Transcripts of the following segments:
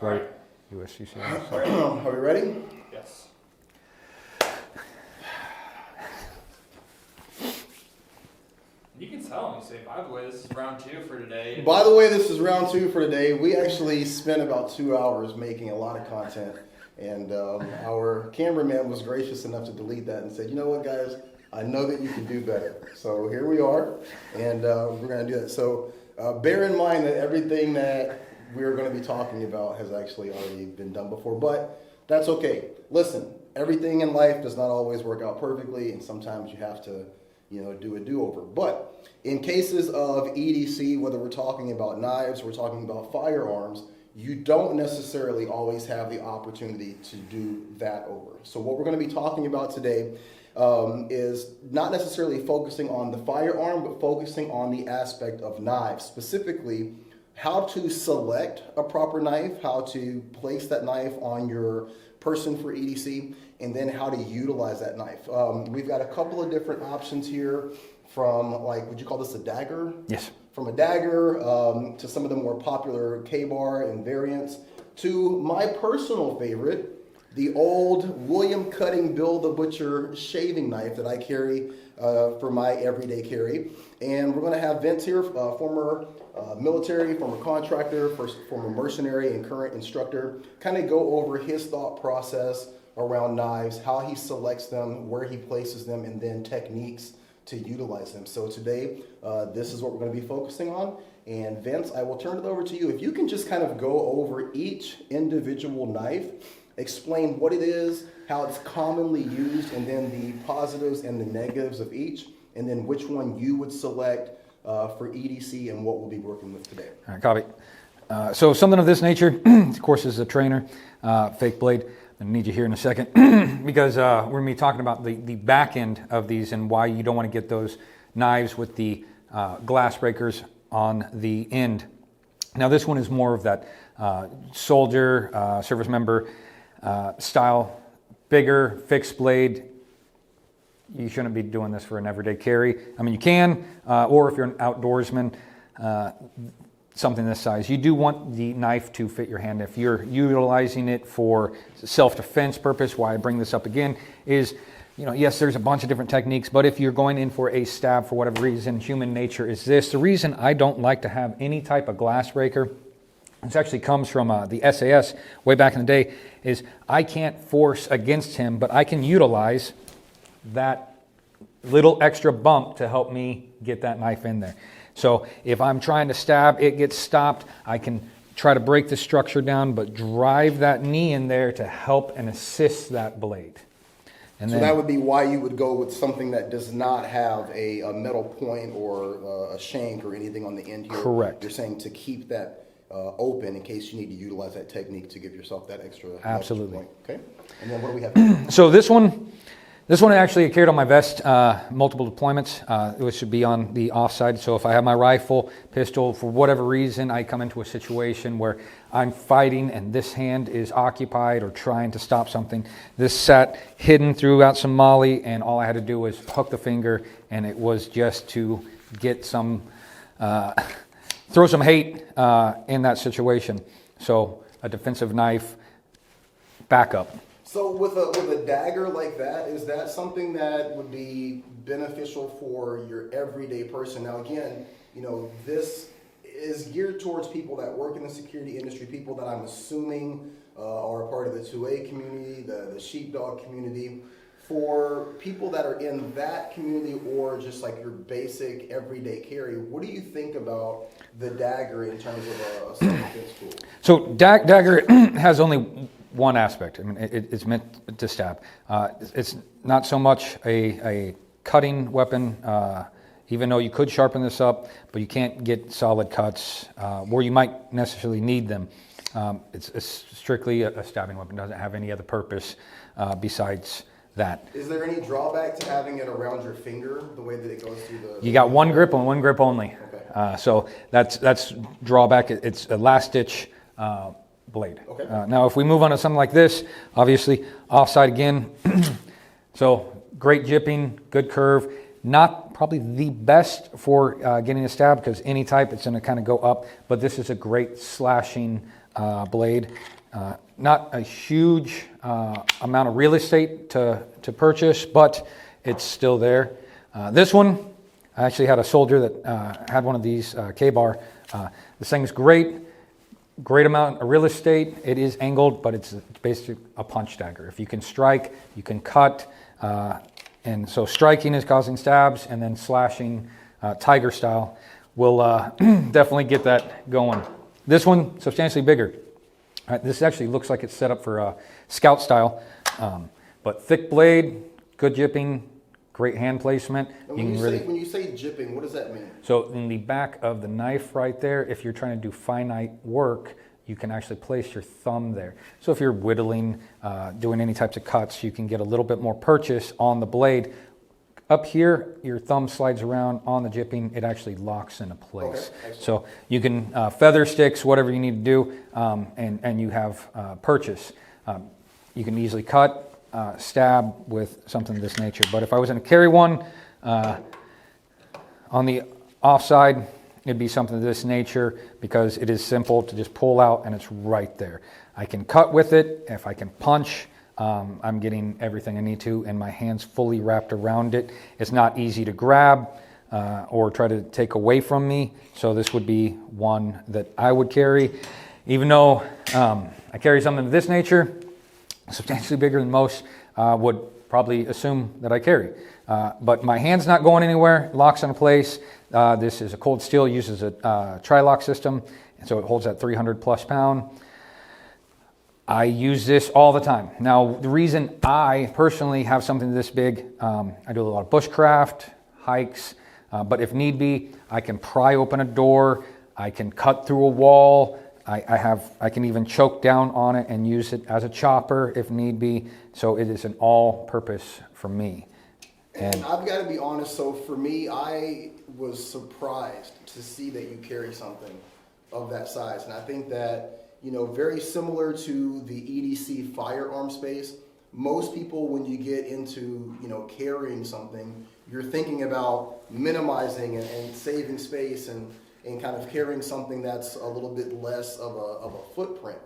blade, USCC. Are we ready? Yes. You can tell me, say, by the way, this is round 2 for today. By the way, this is round 2 for today. We actually spent about 2 hours making a lot of content, and our cameraman was gracious enough to delete that and said, you know what, guys, I know that you can do better. So here we are, and we're going to do that. So bear in mind that everything that we're going to be talking about has actually already been done before, but that's okay. Listen, everything in life does not always work out perfectly, and sometimes you have to do a do-over. But in cases of EDC, whether we're talking about knives, we're talking about firearms, you don't necessarily always have the opportunity to do that over. So what we're going to be talking about today is not necessarily focusing on the firearm, but focusing on the aspect of knives, specifically how to select a proper knife, how to place that knife on your person for EDC, and then how to utilize that knife. We've got a couple of different options here, from would you call this a dagger? Yes. From a dagger to some of the more popular K-bar and variants, to my personal favorite, the old William Cutting Bill the Butcher shaving knife that I carry for my everyday carry. And we're going to have Vince here, former military, former contractor, former mercenary, and current instructor, kind of go over his thought process around knives, how he selects them, where he places them, and then techniques to utilize them. So today, this is what we're going to be focusing on. And Vince, I will turn it over to you. If you can just kind of go over each individual knife, explain what it is, how it's commonly used, and then the positives and the negatives of each, and then which one you would select for EDC and what we'll be working with today. All right, copy. So something of this nature, of course, as a trainer, fake blade. I need you here in a second because we're going to be talking about the back end of these and why you don't want to get those knives with the glass breakers on the end. Now this one is more of that soldier, service member style, bigger, fixed blade. You shouldn't be doing this for an everyday carry. I mean, you can, or if you're an outdoorsman, something this size. You do want the knife to fit your hand. If you're utilizing it for self-defense purpose, why I bring this up again is, yes, there's a bunch of different techniques, but if you're going in for a stab for whatever reason, human nature is this. The reason I don't like to have any type of glass breaker, this actually comes from the SAS way back in the day, is I can't force against him, but I can utilize that little extra bump to help me get that knife in there. So if I'm trying to stab, it gets stopped. I can try to break the structure down, but drive that knee in there to help and assist that blade. And so that would be why you would go with something that does not have a metal point or a shank or anything on the end here. Correct. You're saying to keep that open in case you need to utilize that technique to give yourself that extra Absolutely. Point. Okay. And then what do we have? So this one actually I carried on my vest, multiple deployments. It should be on the offside. So if I have my rifle, pistol, for whatever reason, I come into a situation where I'm fighting and this hand is occupied or trying to stop something. This sat hidden throughout some molly, and all I had to do was hook the finger, and it was just to get some, throw some hate in that situation. So a defensive knife, backup. So with a dagger like that, is that something that would be beneficial for your everyday person? Now again, this is geared towards people that work in the security industry, people that I'm assuming are a part of the 2A community, the sheepdog community. For people that are in that community or just like your basic everyday carry, what do you think about the dagger in terms of a self-defense tool? So dagger has only one aspect. I mean, it's meant to stab. It's not so much a cutting weapon, even though you could sharpen this up, but you can't get solid cuts where you might necessarily need them. It's strictly a stabbing weapon. It doesn't have any other purpose besides that. Is there any drawback to having it around your finger, the way that it goes through the... You got one grip and one grip only. Okay. So that's drawback. It's a last ditch blade. Okay. Now if we move on to something like this, obviously offside again. So great jipping, good curve. Not probably the best for getting a stab because any type it's going to kind of go up, but this is a great slashing blade. Not a huge amount of real estate to purchase, but it's still there. This one, I actually had a soldier that had one of these K-bar. This thing's great amount of real estate. It is angled, but it's basically a punch dagger. If you can strike, you can cut. And so striking is causing stabs, and then slashing tiger style will definitely get that going. This one, substantially bigger. This actually looks like it's set up for scout style, but thick blade, good jipping, great hand placement. And when you say jipping, what does that mean? So in the back of the knife right there, if you're trying to do finite work, you can actually place your thumb there. So if you're whittling, doing any types of cuts, you can get a little bit more purchase on the blade. Up here, your thumb slides around on the jipping, it actually locks into place. Okay, so you can feather sticks, whatever you need to do, and you have purchase. You can easily cut, stab with something of this nature. But if I was going to carry one on the offside, it'd be something of this nature, because it is simple to just pull out and it's right there. I can cut with it. If I can punch, I'm getting everything I need to, and my hand's fully wrapped around it. It's not easy to grab or try to take away from me, so this would be one that I would carry. Even though I carry something of this nature, substantially bigger than most would probably assume that I carry. But my hand's not going anywhere, locks into place. This is a cold steel, uses a tri-lock system, and so it holds that 300 plus pound. I use this all the time. Now, the reason I personally have something this big, I do a lot of bushcraft, hikes, but if need be, I can pry open a door, I can cut through a wall, I can even choke down on it and use it as a chopper if need be. So it is an all-purpose for me. And I've got to be honest, so for me, I was surprised to see that you carry something of that size. And I think that, very similar to the EDC firearm space, most people, when you get into, carrying something, you're thinking about minimizing and saving space and kind of carrying something that's a little bit less of a footprint.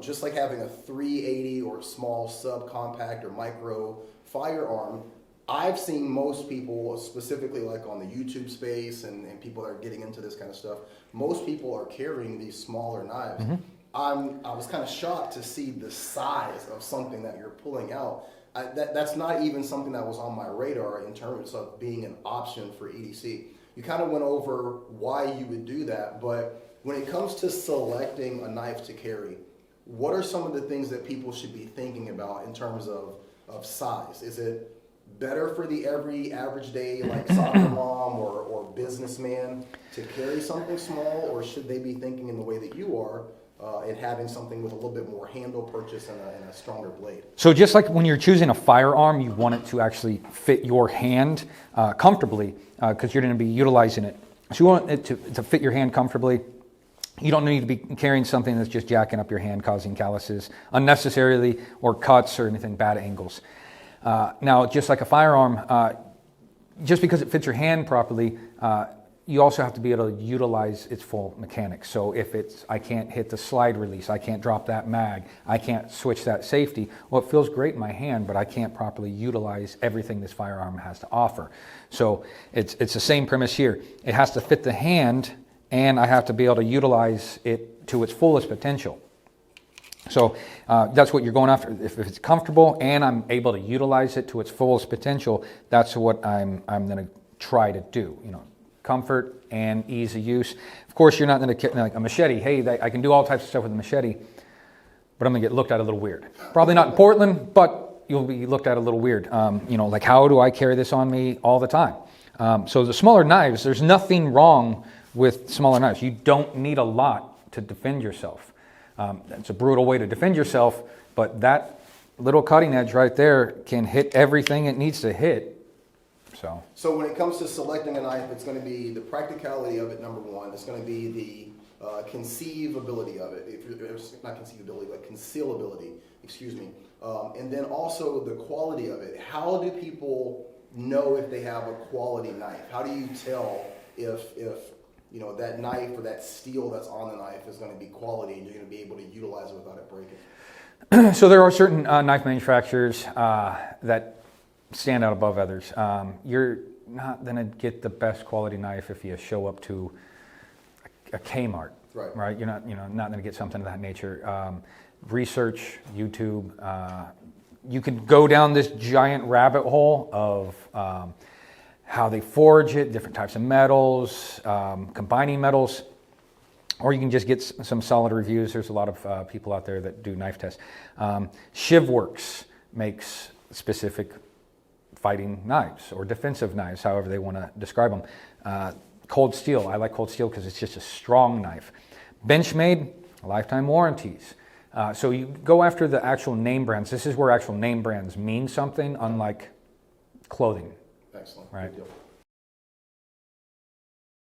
Just like having a 380 or small subcompact or micro firearm, I've seen most people, specifically like on the YouTube space and people that are getting into this kind of stuff, most people are carrying these smaller knives. Mm-hmm. I was kind of shocked to see the size of something that you're pulling out. That's not even something that was on my radar in terms of being an option for EDC. You kind of went over why you would do that, but when it comes to selecting a knife to carry, what are some of the things that people should be thinking about in terms of size? Is it better for the average day, like soccer mom or businessman, to carry something small, or should they be thinking in the way that you are and having something with a little bit more handle purchase and a stronger blade? So just like when you're choosing a firearm, you want it to actually fit your hand comfortably, because you're going to be utilizing it. So you want it to fit your hand comfortably. You don't need to be carrying something that's just jacking up your hand, causing calluses unnecessarily, or cuts or anything, bad angles. Now, just like a firearm, just because it fits your hand properly, you also have to be able to utilize its full mechanics. So if I can't hit the slide release, I can't drop that mag, I can't switch that safety. Well, it feels great in my hand, but I can't properly utilize everything this firearm has to offer. So it's the same premise here. It has to fit the hand, and I have to be able to utilize it to its fullest potential. So that's what you're going after. If it's comfortable and I'm able to utilize it to its fullest potential, that's what I'm going to try to do. Comfort and ease of use. Of course, you're not going to like a machete. Hey, I can do all types of stuff with a machete, but I'm going to get looked at a little weird. Probably not in Portland, but you'll be looked at a little weird. Like how do I carry this on me all the time? So the smaller knives, there's nothing wrong with smaller knives. You don't need a lot to defend yourself. It's a brutal way to defend yourself, but that little cutting edge right there can hit everything it needs to hit. So when it comes to selecting a knife, it's going to be the practicality of it, number one. It's going to be the conceivability of it. Not conceivability, but concealability, excuse me. And then also the quality of it. How do people know if they have a quality knife? How do you tell if you know, that knife or that steel that's on the knife is going to be quality, and you're going to be able to utilize it without it breaking. So there are certain knife manufacturers that stand out above others. You're not going to get the best quality knife if you show up to a Kmart, right? You're not going to get something of that nature. Research, YouTube. You can go down this giant rabbit hole of how they forge it, different types of metals, combining metals, or you can just get some solid reviews. There's a lot of people out there that do knife tests. ShivWorks makes specific fighting knives or defensive knives, however they want to describe them. Cold steel, I like cold steel because it's just a strong knife. Benchmade, lifetime warranties. So you go after the actual name brands. This is where actual name brands mean something, unlike clothing. Excellent. Right. Good deal.